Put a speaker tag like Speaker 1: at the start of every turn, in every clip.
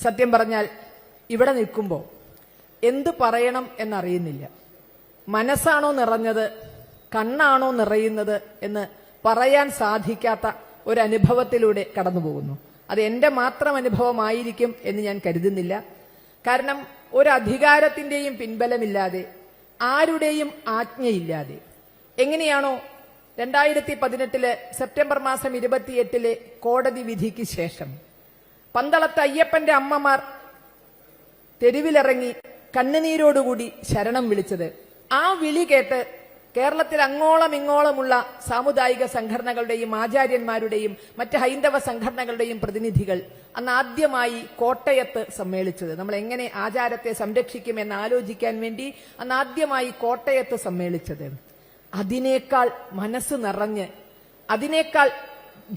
Speaker 1: സത്യം പറഞ്ഞാൽ ഇവിടെ നിൽക്കുമ്പോൾ എന്ത് പറയണം എന്നറിയുന്നില്ല. മനസ്സാണോ നിറഞ്ഞത്, കണ്ണാണോ നിറയുന്നത് എന്ന് പറയാൻ സാധിക്കാത്ത ഒരനുഭവത്തിലൂടെ കടന്നു പോകുന്നു. അത് എന്റെ മാത്രം അനുഭവമായിരിക്കും എന്ന് ഞാൻ കരുതുന്നില്ല. കാരണം ഒരു അധികാരത്തിന്റെയും പിൻബലമില്ലാതെ, ആരുടെയും ആജ്ഞയില്ലാതെ എങ്ങനെയാണോ 2018 സെപ്റ്റംബർ മാസം 28 കോടതി വിധിക്ക് ശേഷം പന്തളത്ത് അയ്യപ്പന്റെ അമ്മമാർ തെരുവിലിറങ്ങി കണ്ണുനീരോടുകൂടി ശരണം വിളിച്ചത്, ആ വിളി കേട്ട് കേരളത്തിൽ അങ്ങോളം ഇങ്ങോളമുള്ള സാമുദായിക സംഘടനകളുടെയും ആചാര്യന്മാരുടെയും മറ്റ് ഹൈന്ദവ സംഘടനകളുടെയും പ്രതിനിധികൾ അന്ന് ആദ്യമായി കോട്ടയത്ത് സമ്മേളിച്ചത്, നമ്മൾ എങ്ങനെ ആചാരത്തെ സംരക്ഷിക്കുമെന്ന് ആലോചിക്കാൻ വേണ്ടി അന്ന് ആദ്യമായി കോട്ടയത്ത് സമ്മേളിച്ചത്, അതിനേക്കാൾ മനസ്സ് നിറഞ്ഞ് അതിനേക്കാൾ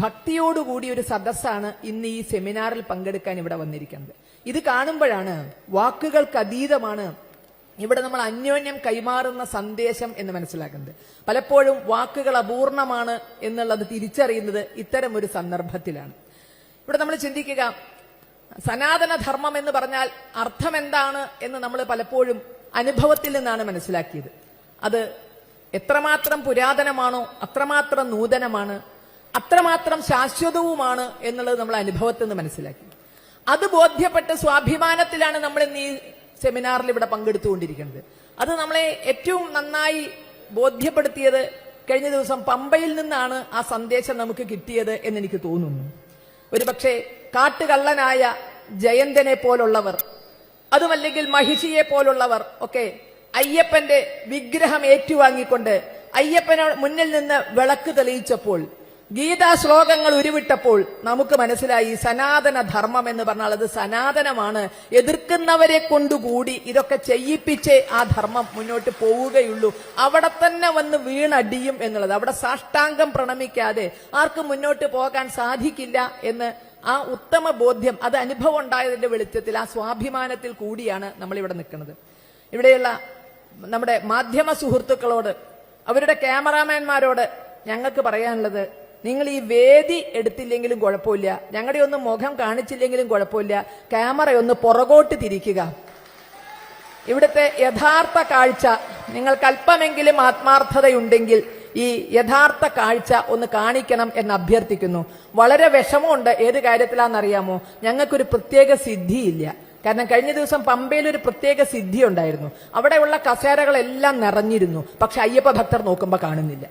Speaker 1: ഭക്തിയോടുകൂടി ഒരു സദസ്സാണ് ഇന്ന് ഈ സെമിനാറിൽ പങ്കെടുക്കാൻ ഇവിടെ വന്നിരിക്കുന്നത്. ഇത് കാണുമ്പോഴാണ് വാക്കുകൾക്ക് അതീതമാണ് ഇവിടെ നമ്മൾ അന്യോന്യം കൈമാറുന്ന സന്ദേശം എന്ന് മനസ്സിലാക്കുന്നത്. പലപ്പോഴും വാക്കുകൾ അപൂർണമാണ് എന്നുള്ളത് തിരിച്ചറിയുന്നത് ഇത്തരം ഒരു സന്ദർഭത്തിലാണ്. ഇവിടെ നമ്മൾ ചിന്തിക്കുക, സനാതനധർമ്മം എന്ന് പറഞ്ഞാൽ അർത്ഥം എന്താണ് എന്ന് നമ്മൾ പലപ്പോഴും അനുഭവത്തിൽ നിന്നാണ് മനസ്സിലാക്കിയത്. അത് എത്രമാത്രം പുരാതനമാണോ അത്രമാത്രം നൂതനമാണ്, അത്രമാത്രം ശാശ്വതവുമാണ് എന്നുള്ളത് നമ്മൾ അനുഭവത്തിൽ നിന്ന് മനസ്സിലാക്കി. അത് ബോധ്യപ്പെട്ട് സ്വാഭിമാനത്തിലാണ് നമ്മൾ ഇന്ന് ഈ സെമിനാറിൽ ഇവിടെ പങ്കെടുത്തുകൊണ്ടിരിക്കുന്നത്. അത് നമ്മളെ ഏറ്റവും നന്നായി ബോധ്യപ്പെടുത്തിയത് കഴിഞ്ഞ ദിവസം പമ്പയിൽ നിന്നാണ് ആ സന്ദേശം നമുക്ക് കിട്ടിയത് എന്നെനിക്ക് തോന്നുന്നു. ഒരുപക്ഷെ കാട്ടുകള്ളനായ ജയന്തനെ പോലുള്ളവർ, അതുമല്ലെങ്കിൽ മഹിഷിയെ പോലുള്ളവർ ഒക്കെ അയ്യപ്പന്റെ വിഗ്രഹം ഏറ്റുവാങ്ങിക്കൊണ്ട് അയ്യപ്പന് മുന്നിൽ നിന്ന് വിളക്ക് തെളിയിച്ചപ്പോൾ, ഗീതാ ശ്ലോകങ്ങൾ ഉരുവിട്ടപ്പോൾ നമുക്ക് മനസ്സിലായി സനാതന ധർമ്മം എന്ന് പറഞ്ഞാൽ അത് സനാതനമാണ്. എതിർക്കുന്നവരെ കൊണ്ടുകൂടി ഇതൊക്കെ ചെയ്യിപ്പിച്ചേ ആ ധർമ്മം മുന്നോട്ട് പോവുകയുള്ളൂ, അവിടെ തന്നെ വന്ന് വീണടിയും എന്നുള്ളത്, അവിടെ സാഷ്ടാംഗം പ്രണമിക്കാതെ ആർക്കും മുന്നോട്ട് പോകാൻ സാധിക്കില്ല എന്ന് ആ ഉത്തമ ബോധ്യം, അത് അനുഭവം ഉണ്ടായതിന്റെ വെളിച്ചത്തിൽ, ആ സ്വാഭിമാനത്തിൽ കൂടിയാണ് നമ്മളിവിടെ നിൽക്കുന്നത്. ഇവിടെയുള്ള നമ്മുടെ മാധ്യമ സുഹൃത്തുക്കളോട്, അവരുടെ ക്യാമറാമാൻമാരോട് ഞങ്ങൾക്ക് പറയാനുള്ളത്, നിങ്ങൾ ഈ വേദി എടുത്തില്ലെങ്കിലും കുഴപ്പമില്ല, ഞങ്ങളുടെ ഒന്നും മുഖം കാണിച്ചില്ലെങ്കിലും കുഴപ്പമില്ല, ക്യാമറയൊന്ന് പുറകോട്ട് തിരിക്കുക. ഇവിടുത്തെ യഥാർത്ഥ കാഴ്ച, നിങ്ങൾക്ക് അല്പമെങ്കിലും ആത്മാർത്ഥതയുണ്ടെങ്കിൽ ഈ യഥാർത്ഥ കാഴ്ച ഒന്ന് കാണിക്കണം എന്ന് അഭ്യർത്ഥിക്കുന്നു. വളരെ വിഷമമുണ്ട്. ഏത് കാര്യത്തിലാണെന്നറിയാമോ? ഞങ്ങൾക്കൊരു പ്രത്യേക സിദ്ധിയില്ല. കാരണം കഴിഞ്ഞ ദിവസം പമ്പയിൽ ഒരു പ്രത്യേക സിദ്ധി ഉണ്ടായിരുന്നു. അവിടെയുള്ള കസേരകളെല്ലാം നിറഞ്ഞിരുന്നു. പക്ഷെ അയ്യപ്പ ഭക്തർ നോക്കുമ്പോൾ കാണുന്നില്ല.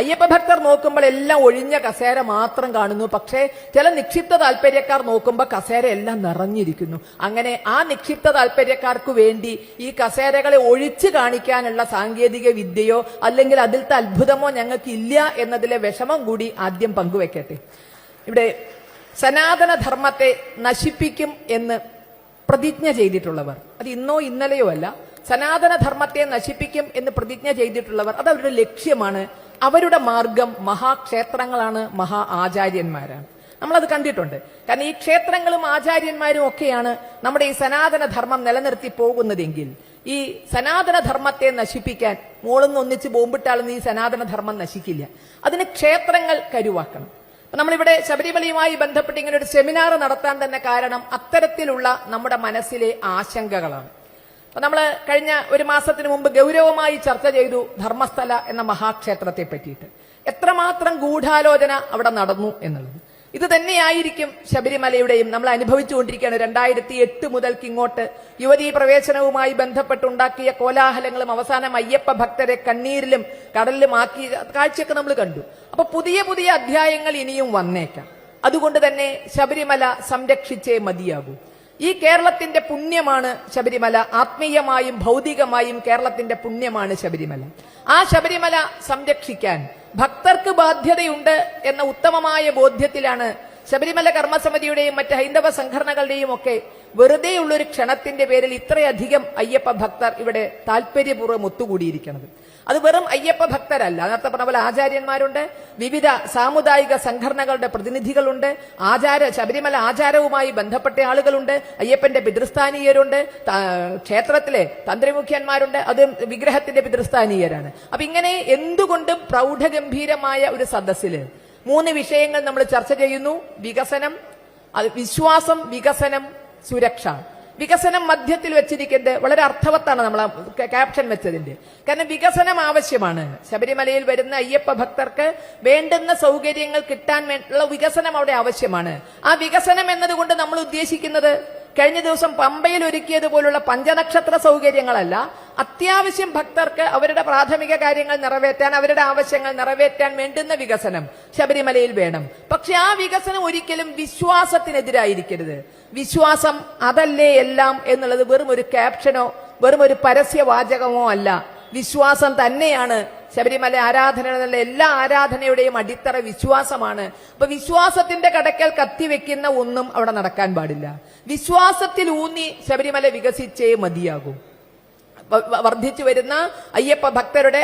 Speaker 1: അയ്യപ്പ ഭക്തർ നോക്കുമ്പോൾ എല്ലാം ഒഴിഞ്ഞ കസേര മാത്രം കാണുന്നു. പക്ഷേ ചില നിക്ഷിപ്ത താല്പര്യക്കാർ നോക്കുമ്പോൾ കസേര എല്ലാം നിറഞ്ഞിരിക്കുന്നു. അങ്ങനെ ആ നിക്ഷിപ്ത താല്പര്യക്കാർക്ക് വേണ്ടി ഈ കസേരകളെ ഒഴിച്ചു കാണിക്കാനുള്ള സാങ്കേതിക വിദ്യയോ അല്ലെങ്കിൽ അതിലത്തെ അത്ഭുതമോ ഞങ്ങൾക്ക് ഇല്ല എന്നതിലെ വിഷമം കൂടി ആദ്യം പങ്കുവെക്കട്ടെ. ഇവിടെ സനാതനധർമ്മത്തെ നശിപ്പിക്കും എന്ന് പ്രതിജ്ഞ ചെയ്തിട്ടുള്ളവർ, അത് ഇന്നോ ഇന്നലെയോ അല്ല, സനാതനധർമ്മത്തെ നശിപ്പിക്കും എന്ന് പ്രതിജ്ഞ ചെയ്തിട്ടുള്ളവർ, അത് അവരുടെ ലക്ഷ്യമാണ്. അവരുടെ മാർഗം മഹാക്ഷേത്രങ്ങളാണ്, മഹാ ആചാര്യന്മാരാണ്. നമ്മളത് കണ്ടിട്ടുണ്ട്. കാരണം ഈ ക്ഷേത്രങ്ങളും ആചാര്യന്മാരും ഒക്കെയാണ് നമ്മുടെ ഈ സനാതനധർമ്മം നിലനിർത്തി പോകുന്നതെങ്കിൽ ഈ സനാതനധർമ്മത്തെ നശിപ്പിക്കാൻ മോളൊന്ന് ഒന്നിച്ച് ബോംബിട്ടാലൊന്നും ഈ സനാതനധർമ്മം നശിക്കില്ല. അതിന് ക്ഷേത്രങ്ങൾ കരുവാക്കണം. നമ്മളിവിടെ ശബരിമലയുമായി ബന്ധപ്പെട്ട് ഇങ്ങനെ ഒരു സെമിനാർ നടത്താൻ തന്നെ കാരണം അത്തരത്തിലുള്ള നമ്മുടെ മനസ്സിലെ ആശങ്കകളാണ്. അപ്പൊ നമ്മൾ കഴിഞ്ഞ ഒരു മാസത്തിന് മുമ്പ് ഗൗരവമായി ചർച്ച ചെയ്തു ധർമ്മസ്ഥല എന്ന മഹാക്ഷേത്രത്തെ പറ്റിയിട്ട്. എത്രമാത്രം ഗൂഢാലോചന അവിടെ നടന്നു എന്നുള്ളത്. ഇത് തന്നെയായിരിക്കും ശബരിമലയുടെയും നമ്മൾ അനുഭവിച്ചുകൊണ്ടിരിക്കുകയാണ്. 2008 മുതൽക്ക് ഇങ്ങോട്ട് യുവതീ പ്രവേശനവുമായി ബന്ധപ്പെട്ടുണ്ടാക്കിയ കോലാഹലങ്ങളും അവസാനം അയ്യപ്പ ഭക്തരെ കണ്ണീരിലും കടലിലും ആക്കിയ കാഴ്ചയൊക്കെ നമ്മൾ കണ്ടു. അപ്പൊ പുതിയ പുതിയ അധ്യായങ്ങൾ ഇനിയും വന്നേക്കാം. അതുകൊണ്ട് തന്നെ ശബരിമല സംരക്ഷിച്ചേ മതിയാകൂ. ഈ കേരളത്തിന്റെ പുണ്യമാണ് ശബരിമല. ആത്മീയമായും ഭൗതികമായും കേരളത്തിന്റെ പുണ്യമാണ് ശബരിമല. ആ ശബരിമല സംരക്ഷിക്കാൻ ഭക്തർക്ക് ബാധ്യതയുണ്ട് എന്ന ഉത്തമമായ ബോധ്യത്തിലാണ് ശബരിമല കർമ്മസമിതിയുടെയും മറ്റ് ഹൈന്ദവ സംഘടനകളുടെയും ഒക്കെ വെറുതെയുള്ളൊരു ക്ഷണത്തിന്റെ പേരിൽ ഇത്രയധികം അയ്യപ്പ ഭക്തർ ഇവിടെ താല്പര്യപൂർവ്വം ഒത്തുകൂടിയിരിക്കുന്നത്. അത് വെറും അയ്യപ്പ ഭക്തരല്ല, നേരത്തെ പറഞ്ഞ പോലെ ആചാര്യന്മാരുണ്ട്, വിവിധ സാമുദായിക സംഘടനകളുടെ പ്രതിനിധികളുണ്ട്, ശബരിമല ആചാരവുമായി ബന്ധപ്പെട്ട ആളുകളുണ്ട്, അയ്യപ്പന്റെ പിതൃസ്ഥാനീയരുണ്ട്, ക്ഷേത്രത്തിലെ തന്ത്രിമുഖ്യന്മാരുണ്ട്, അത് വിഗ്രഹത്തിന്റെ പിതൃസ്ഥാനീയരാണ്. അപ്പൊ ഇങ്ങനെ എന്തുകൊണ്ടും പ്രൗഢഗംഭീരമായ ഒരു സദസ്സില് 3 വിഷയങ്ങൾ നമ്മൾ ചർച്ച ചെയ്യുന്നു. വികസനം, വിശ്വാസം, വികസനം, സുരക്ഷ. വികസനം മധ്യത്തിൽ വെച്ചിരിക്കുന്നത് വളരെ അർത്ഥവത്താണ് നമ്മൾ ക്യാപ്ഷൻ വെച്ചതിന്റെ. കാരണം വികസനം ആവശ്യമാണ്. ശബരിമലയിൽ വരുന്ന അയ്യപ്പ ഭക്തർക്ക് വേണ്ടുന്ന സൗകര്യങ്ങൾ കിട്ടാൻ വേണ്ടിയുള്ള വികസനം അവിടെ ആവശ്യമാണ്. ആ വികസനം എന്നതുകൊണ്ട് നമ്മൾ ഉദ്ദേശിക്കുന്നത് കഴിഞ്ഞ ദിവസം പമ്പയിൽ ഒരുക്കിയതുപോലുള്ള പഞ്ചനക്ഷത്ര സൗകര്യങ്ങളല്ല. അത്യാവശ്യം ഭക്തർക്ക് അവരുടെ പ്രാഥമിക കാര്യങ്ങൾ നിറവേറ്റാൻ, അവരുടെ ആവശ്യങ്ങൾ നിറവേറ്റാൻ വേണ്ടുന്ന വികസനം ശബരിമലയിൽ വേണം. പക്ഷെ ആ വികസനം ഒരിക്കലും വിശ്വാസത്തിനെതിരായിരിക്കരുത്. വിശ്വാസം അതല്ലേ എല്ലാം എന്നുള്ളത് വെറും ഒരു ക്യാപ്ഷനോ വെറും ഒരു പരസ്യവാചകമോ അല്ല. വിശ്വാസം തന്നെയാണ് ശബരിമല ആരാധനയുള്ള എല്ലാ ആരാധനയുടെയും അടിത്തറ വിശ്വാസമാണ്. അപ്പൊ വിശ്വാസത്തിന്റെ കടക്കൽ കത്തിവെക്കുന്ന ഒന്നും അവിടെ നടക്കാൻ പാടില്ല. വിശ്വാസത്തിൽ ഊന്നി ശബരിമല വികസിച്ചേ മതിയാകൂ. വർദ്ധിച്ചു വരുന്ന അയ്യപ്പ ഭക്തരുടെ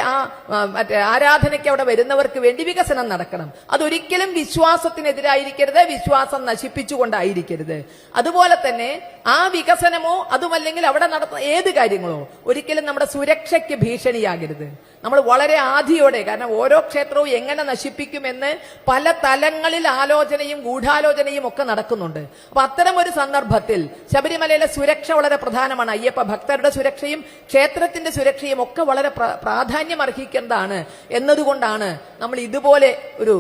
Speaker 1: ആരാധനയ്ക്ക് അവിടെ വരുന്നവർക്ക് വേണ്ടി വികസനം നടക്കണം. അതൊരിക്കലും വിശ്വാസത്തിനെതിരായിരിക്കരുത്, വിശ്വാസം നശിപ്പിച്ചുകൊണ്ടായിരിക്കരുത്. അതുപോലെ തന്നെ ആ വികസനമോ അതുമല്ലെങ്കിൽ അവിടെ നടത്തുന്ന ഏത് കാര്യങ്ങളോ ഒരിക്കലും നമ്മുടെ സുരക്ഷയ്ക്ക് ഭീഷണിയാകരുത്. നമ്മൾ വളരെ ആധിയോടെ, കാരണം ഓരോ ക്ഷേത്രവും എങ്ങനെ നശിപ്പിക്കുമെന്ന് പല തലങ്ങളിൽ ആലോചനയും ഗൂഢാലോചനയും ഒക്കെ നടക്കുന്നുണ്ട്. അപ്പൊ അത്തരം ഒരു സന്ദർഭത്തിൽ ശബരിമലയിലെ സുരക്ഷ വളരെ പ്രധാനമാണ്. അയ്യപ്പ ഭക്തരുടെ സുരക്ഷയും ക്ഷേത്രത്തിന്റെ സുരക്ഷയും ഒക്കെ വളരെ പ്രാധാന്യം അർഹിക്കുന്നതാണ് എന്നതുകൊണ്ടാണ് നമ്മൾ ഇതുപോലെ ഒരു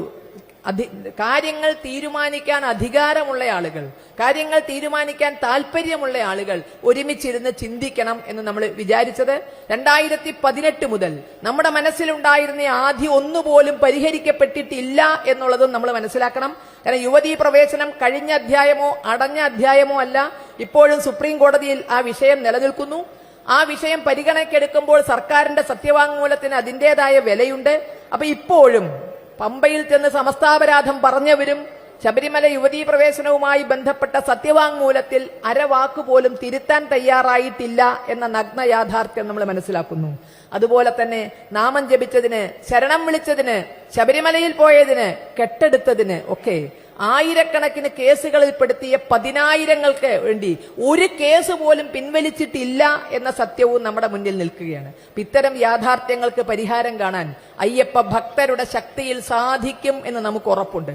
Speaker 1: കാര്യങ്ങൾ തീരുമാനിക്കാൻ അധികാരമുള്ള ആളുകൾ, കാര്യങ്ങൾ തീരുമാനിക്കാൻ താല്പര്യമുള്ള ആളുകൾ ഒരുമിച്ചിരുന്ന് ചിന്തിക്കണം എന്ന് നമ്മൾ വിചാരിച്ചത്. 2018 മുതൽ നമ്മുടെ മനസ്സിലുണ്ടായിരുന്ന ആദ്യം ഒന്നുപോലും പരിഹരിക്കപ്പെട്ടിട്ടില്ല എന്നുള്ളതും നമ്മൾ മനസ്സിലാക്കണം. കാരണം യുവതീ പ്രവേശനം കഴിഞ്ഞ അധ്യായമോ അടഞ്ഞ അധ്യായമോ അല്ല. ഇപ്പോഴും സുപ്രീം കോടതിയിൽ ആ വിഷയം നിലനിൽക്കുന്നു. ആ വിഷയം പരിഗണനയ്ക്കെടുക്കുമ്പോൾ സർക്കാരിന്റെ സത്യവാങ്മൂലത്തിന് അതിന്റേതായ വിലയുണ്ട്. അപ്പൊ ഇപ്പോഴും പമ്പയിൽ ചെന്ന് സമസ്താപരാധം പറഞ്ഞവരും ശബരിമല യുവതീ പ്രവേശനവുമായി ബന്ധപ്പെട്ട സത്യവാങ്മൂലത്തിൽ അരവാക്കുപോലും തിരുത്താൻ തയ്യാറായിട്ടില്ല എന്ന നഗ്ന യാഥാർത്ഥ്യം നമ്മൾ മനസ്സിലാക്കുന്നു. അതുപോലെ തന്നെ നാമം ജപിച്ചതിന്, ശരണം വിളിച്ചതിന്, ശബരിമലയിൽ പോയതിന്, കെട്ടെടുത്തതിന് ഒക്കെ ആയിരക്കണക്കിന് കേസുകളിൽ പെടുത്തിയ 10,000-ങ്ങൾക്ക് വേണ്ടി ഒരു കേസ് പോലും പിൻവലിച്ചിട്ടില്ല എന്ന സത്യവും നമ്മുടെ മുന്നിൽ നിൽക്കുകയാണ്. ഇത്തരം യാഥാർത്ഥ്യങ്ങൾക്ക് പരിഹാരം കാണാൻ അയ്യപ്പ ഭക്തരുടെ ശക്തിയിൽ സാധിക്കും എന്ന് നമുക്ക് ഉറപ്പുണ്ട്.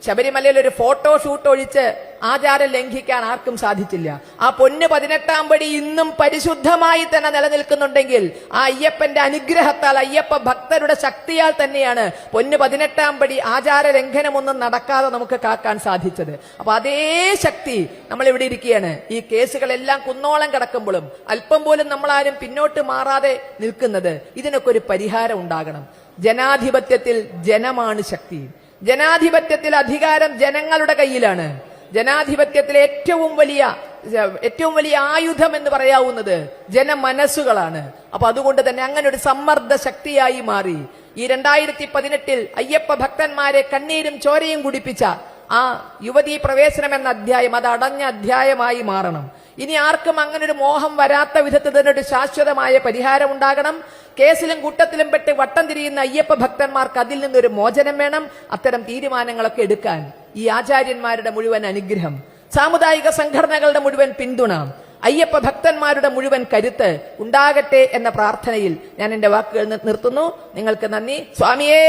Speaker 1: ശബരിമലയിൽ ഒരു ഫോട്ടോഷൂട്ട് ഒഴിച്ച് ആചാരം ലംഘിക്കാൻ ആർക്കും സാധിച്ചില്ല. ആ പൊന്ന് 18-ാം പടി ഇന്നും പരിശുദ്ധമായി തന്നെ നിലനിൽക്കുന്നുണ്ടെങ്കിൽ ആ അയ്യപ്പന്റെ അനുഗ്രഹത്താൽ, അയ്യപ്പ ഭക്തരുടെ ശക്തിയാൽ തന്നെയാണ് പൊന്ന് 18-ാം പടി ആചാര ലംഘനമൊന്നും നടക്കാതെ നമുക്ക് കാക്കാൻ സാധിച്ചത്. അപ്പൊ അതേ ശക്തി നമ്മൾ ഇവിടെ ഇരിക്കുകയാണ്. ഈ കേസുകളെല്ലാം കുന്നോളം കിടക്കുമ്പോഴും അല്പം പോലും നമ്മളാരും പിന്നോട്ട് മാറാതെ നിൽക്കുന്നത്. ഇതിനൊക്കെ ഒരു പരിഹാരം ഉണ്ടാകണം. ജനാധിപത്യത്തിൽ ജനമാണ് ശക്തി. ജനാധിപത്യത്തിൽ അധികാരം ജനങ്ങളുടെ കയ്യിലാണ്. ജനാധിപത്യത്തിലെ ഏറ്റവും വലിയ ആയുധം എന്ന് പറയാവുന്നത് ജനമനസ്സുകളാണ്. അപ്പൊ അതുകൊണ്ട് തന്നെ അങ്ങനെ ഒരു സമ്മർദ്ദ ശക്തിയായി മാറി ഈ 2018 അയ്യപ്പ ഭക്തന്മാരെ കണ്ണീരും ചോരയും കുടിപ്പിച്ച ആ യുവതീ പ്രവേശനം എന്ന അധ്യായം അത് അടഞ്ഞ അധ്യായമായി മാറണം. ഇനി ആർക്കും അങ്ങനെ ഒരു മോഹം വരാത്ത വിധത്തിൽ തന്നെ ഒരു ശാശ്വതമായ പരിഹാരം ഉണ്ടാകണം. കേസിലും കൂട്ടത്തിലും പെട്ട് വട്ടം തിരിയുന്ന അയ്യപ്പ ഭക്തന്മാർക്ക് അതിൽ നിന്നൊരു മോചനം വേണം. അത്തരം തീരുമാനങ്ങളൊക്കെ എടുക്കാൻ ഈ ആചാര്യന്മാരുടെ മുഴുവൻ അനുഗ്രഹം, സാമുദായിക സംഘടനകളുടെ മുഴുവൻ പിന്തുണ, അയ്യപ്പ ഭക്തന്മാരുടെ മുഴുവൻ കരുത്ത് ഉണ്ടാകട്ടെ എന്ന പ്രാർത്ഥനയിൽ ഞാൻ എന്റെ വാക്കുകൾ നിർത്തുന്നു. നിങ്ങൾക്ക് നന്ദി. സ്വാമിയേ